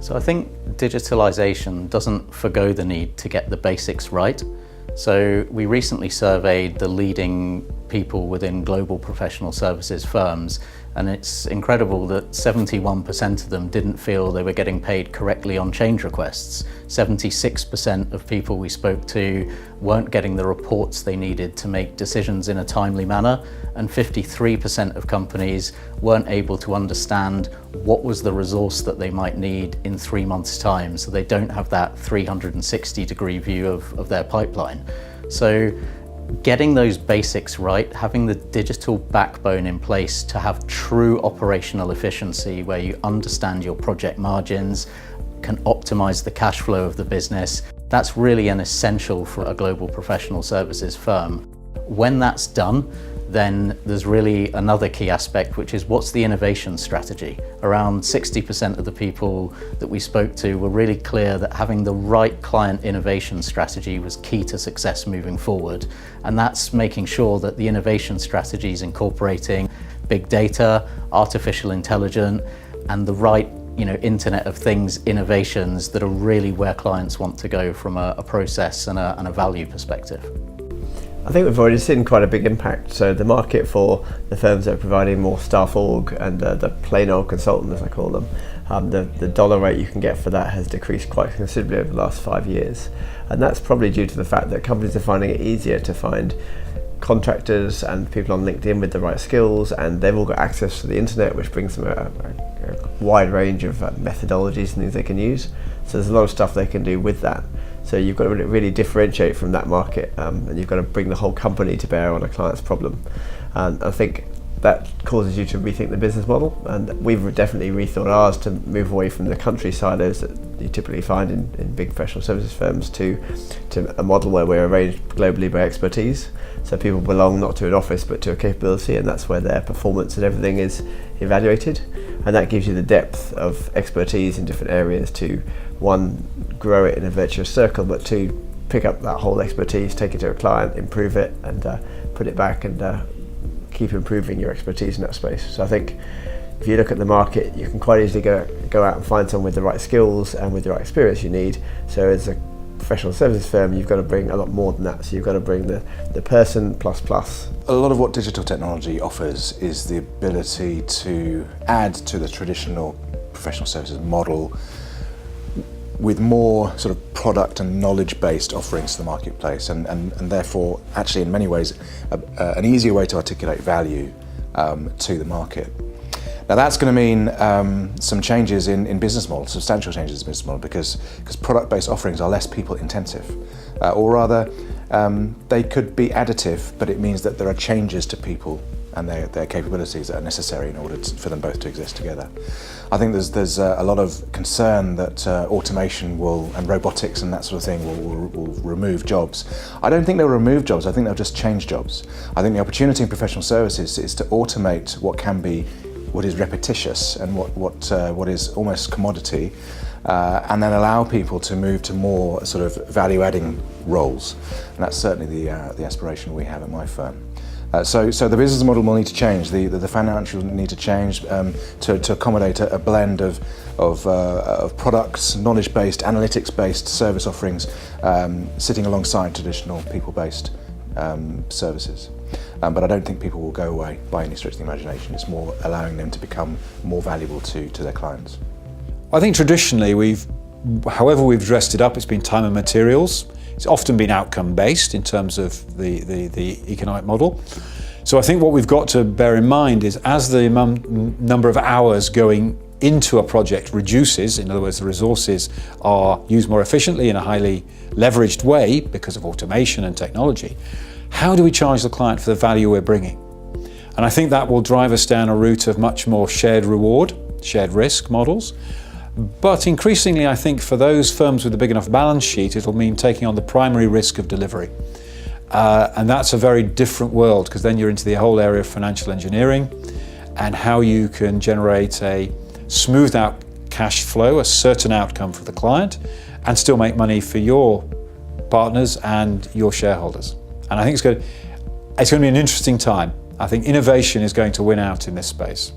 So I think digitalisation doesn't forgo the need to get the basics right. So we recently surveyed the leading people within global professional services firms, and it's incredible that 71% of them didn't feel they were getting paid correctly on change requests. 76% of people we spoke to weren't getting the reports they needed to make decisions in a timely manner, and 53% of companies weren't able to understand what was the resource that they might need in 3 months' time, so they don't have that 360-degree view of their pipeline. So getting those basics right, having the digital backbone in place to have true operational efficiency where you understand your project margins, can optimize the cash flow of the business, that's really an essential for a global professional services firm. When that's done, then there's really another key aspect, which is what's the innovation strategy? Around 60% of the people that we spoke to were really clear that having the right client innovation strategy was key to success moving forward. And that's making sure that the innovation strategy is incorporating big data, artificial intelligence, and the right Internet of Things innovations that are really where clients want to go from a process and a value perspective. I think we've already seen quite a big impact. So the market for the firms that are providing more staff org and the plain old consultant, as I call them, the dollar rate you can get for that has decreased quite considerably over the last 5 years. And that's probably due to the fact that companies are finding it easier to find contractors and people on LinkedIn with the right skills, and they've all got access to the internet, which brings them a wide range of methodologies and things they can use. So there's a lot of stuff they can do with that. So you've got to really differentiate from that market, and you've got to bring the whole company to bear on a client's problem. And I think that causes you to rethink the business model, and we've definitely rethought ours to move away from the country silos that you typically find in big professional services firms to a model where we're arranged globally by expertise. So people belong not to an office but to a capability, and that's where their performance and everything is evaluated. And that gives you the depth of expertise in different areas to, one, grow it in a virtuous circle, but two, pick up that whole expertise, take it to a client, improve it, and put it back and keep improving your expertise in that space. So I think if you look at the market, you can quite easily go out and find someone with the right skills and with the right experience you need. So as a professional services firm, you've got to bring a lot more than that. So you've got to bring the person plus. A lot of what digital technology offers is the ability to add to the traditional professional services model with more sort of product and knowledge-based offerings to the marketplace, and therefore actually in many ways an easier way to articulate value to the market. Now that's going to mean some changes in business model, substantial changes in business model, because product-based offerings are less people intensive, or rather they could be additive, but it means that there are changes to people and their capabilities that are necessary in order for them both to exist together. I think there's a lot of concern that automation and robotics and that sort of thing will remove jobs. I don't think they'll remove jobs, I think they'll just change jobs. I think the opportunity in professional services is to automate what is repetitious and what is almost commodity, and then allow people to move to more sort of value-adding roles. And that's certainly the aspiration we have at my firm. So the business model will need to change, the financials need to change to accommodate a blend of products, knowledge-based, analytics-based service offerings sitting alongside traditional people-based services. But I don't think people will go away by any stretch of the imagination. It's more allowing them to become more valuable to their clients. I think traditionally however we've dressed it up, it's been time and materials. It's often been outcome-based in terms of the economic model. So I think what we've got to bear in mind is as the number of hours going into a project reduces, in other words, the resources are used more efficiently in a highly leveraged way because of automation and technology, how do we charge the client for the value we're bringing? And I think that will drive us down a route of much more shared reward, shared risk models. But increasingly, I think for those firms with a big enough balance sheet, it'll mean taking on the primary risk of delivery. And that's a very different world, because then you're into the whole area of financial engineering and how you can generate a smoothed out cash flow, a certain outcome for the client, and still make money for your partners and your shareholders. And I think it's going to be an interesting time. I think innovation is going to win out in this space.